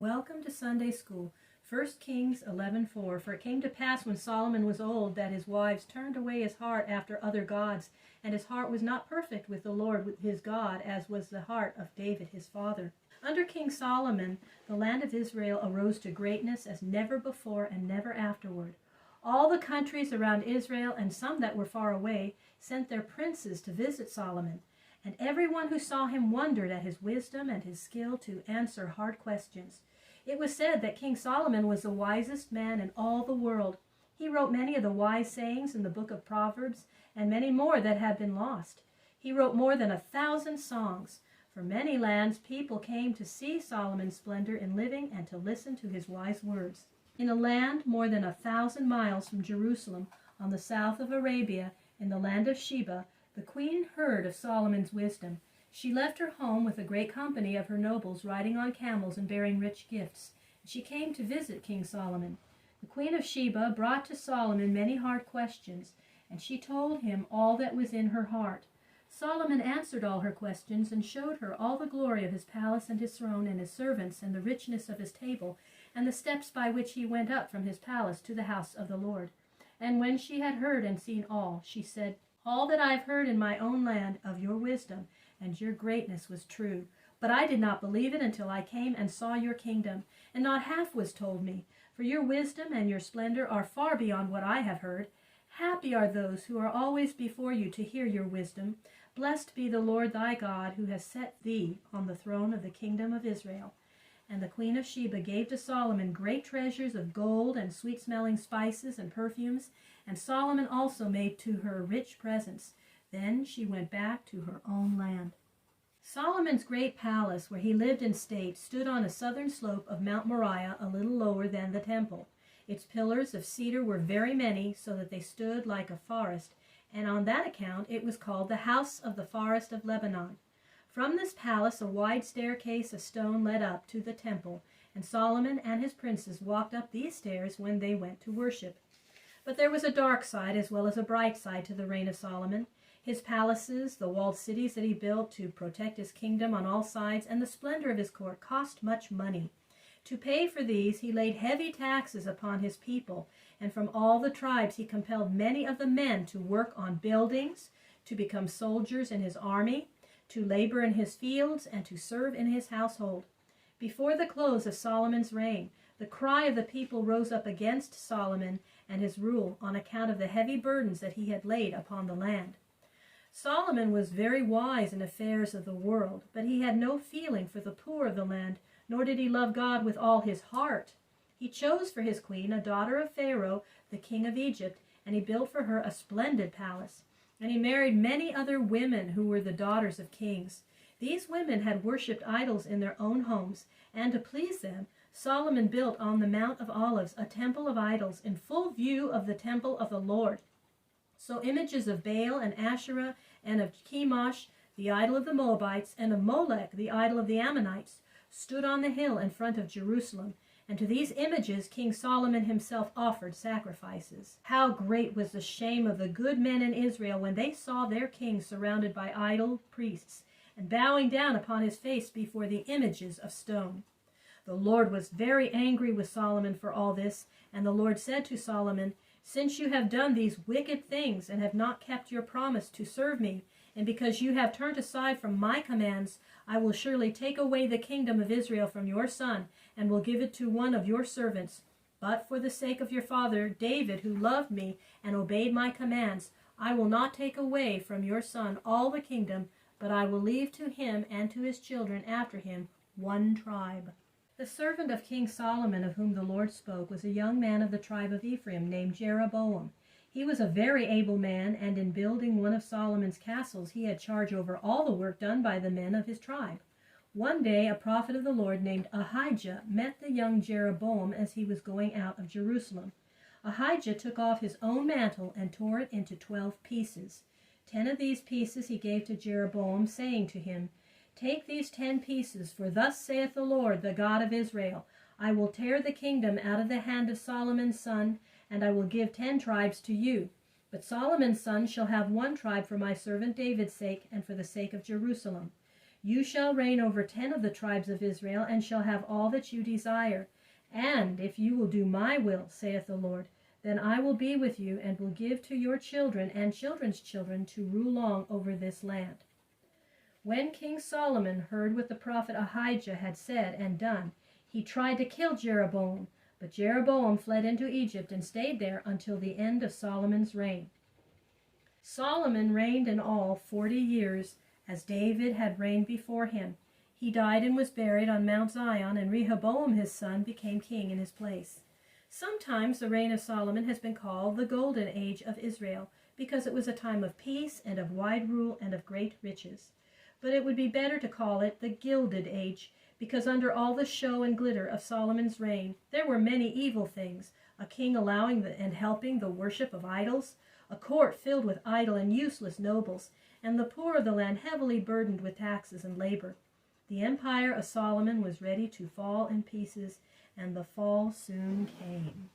Welcome to Sunday School. 1 Kings 11:4. For it came to pass when Solomon was old that his wives turned away his heart after other gods, and his heart was not perfect with the Lord his God, as was the heart of David his father. Under King Solomon, the land of Israel arose to greatness as never before and never afterward. All the countries around Israel, and some that were far away, sent their princes to visit Solomon. And everyone who saw him wondered at his wisdom and his skill to answer hard questions. It was said that King Solomon was the wisest man in all the world. He wrote many of the wise sayings in the book of Proverbs, and many more that have been lost. He wrote more than 1,000 songs. From many lands people came to see Solomon's splendor in living and to listen to his wise words. In a land more than 1,000 miles from Jerusalem, on the south of Arabia, in the land of Sheba, the queen heard of Solomon's wisdom. She left her home with a great company of her nobles, riding on camels and bearing rich gifts. She came to visit King Solomon. The queen of Sheba brought to Solomon many hard questions, and she told him all that was in her heart. Solomon answered all her questions and showed her all the glory of his palace and his throne and his servants and the richness of his table and the steps by which he went up from his palace to the house of the Lord. And when she had heard and seen all, she said, "All that I have heard in my own land of your wisdom and your greatness was true. But I did not believe it until I came and saw your kingdom, and not half was told me. For your wisdom and your splendor are far beyond what I have heard. Happy are those who are always before you to hear your wisdom. Blessed be the Lord thy God, who has set thee on the throne of the kingdom of Israel." And the queen of Sheba gave to Solomon great treasures of gold and sweet-smelling spices and perfumes, and Solomon also made to her rich presents. Then she went back to her own land. Solomon's great palace, where he lived in state, stood on a southern slope of Mount Moriah, a little lower than the temple. Its pillars of cedar were very many, so that they stood like a forest, and on that account it was called the house of the forest of Lebanon. From this palace a wide staircase of stone led up to the temple, and Solomon and his princes walked up these stairs when they went to worship. But there was a dark side as well as a bright side to the reign of Solomon. His palaces, the walled cities that he built to protect his kingdom on all sides, and the splendor of his court cost much money. To pay for these he laid heavy taxes upon his people, and from all the tribes he compelled many of the men to work on buildings, to become soldiers in his army, to labor in his fields, and to serve in his household. Before the close of Solomon's reign, the cry of the people rose up against Solomon and his rule on account of the heavy burdens that he had laid upon the land. Solomon was very wise in affairs of the world, but he had no feeling for the poor of the land, nor did he love God with all his heart. He chose for his queen a daughter of Pharaoh, the king of Egypt, and he built for her a splendid palace. And he married many other women who were the daughters of kings. These women had worshipped idols in their own homes, and to please them, Solomon built on the Mount of Olives a temple of idols in full view of the temple of the Lord. So images of Baal and Asherah and of Chemosh, the idol of the Moabites, and of Molech, the idol of the Ammonites, stood on the hill in front of Jerusalem, and to these images King Solomon himself offered sacrifices. How great was the shame of the good men in Israel when they saw their king surrounded by idol priests, and bowing down upon his face before the images of stone. The Lord was very angry with Solomon for all this, and the Lord said to Solomon, "Since you have done these wicked things and have not kept your promise to serve me, and because you have turned aside from my commands, I will surely take away the kingdom of Israel from your son, and will give it to one of your servants. But for the sake of your father David, who loved me and obeyed my commands, I will not take away from your son all the kingdom, but I will leave to him and to his children after him one tribe." The servant of King Solomon of whom the Lord spoke was a young man of the tribe of Ephraim named Jeroboam. He was a very able man, and in building one of Solomon's castles he had charge over all the work done by the men of his tribe. One day a prophet of the Lord named Ahijah met the young Jeroboam as he was going out of Jerusalem. Ahijah took off his own mantle and tore it into 12 pieces. 10 of these pieces he gave to Jeroboam, saying to him, "Take these 10 pieces, for thus saith the Lord, the God of Israel, I will tear the kingdom out of the hand of Solomon's son, and I will give 10 tribes to you. But Solomon's son shall have 1 tribe for my servant David's sake, and for the sake of Jerusalem. You shall reign over 10 of the tribes of Israel, and shall have all that you desire. And if you will do my will, saith the Lord, then I will be with you, and will give to your children and children's children to rule long over this land. When King Solomon heard what the prophet Ahijah had said and done, he tried to kill Jeroboam, but Jeroboam fled into Egypt and stayed there until the end of Solomon's reign. Solomon reigned in all 40 years, as David had reigned before him. He died and was buried on Mount Zion, and Rehoboam his son became king in his place. Sometimes the reign of Solomon has been called the Golden Age of Israel, because it was a time of peace and of wide rule and of great riches. But it would be better to call it the Gilded Age, because under all the show and glitter of Solomon's reign, there were many evil things, a king allowing and helping the worship of idols, a court filled with idle and useless nobles, and the poor of the land heavily burdened with taxes and labor. The empire of Solomon was ready to fall in pieces, and the fall soon came.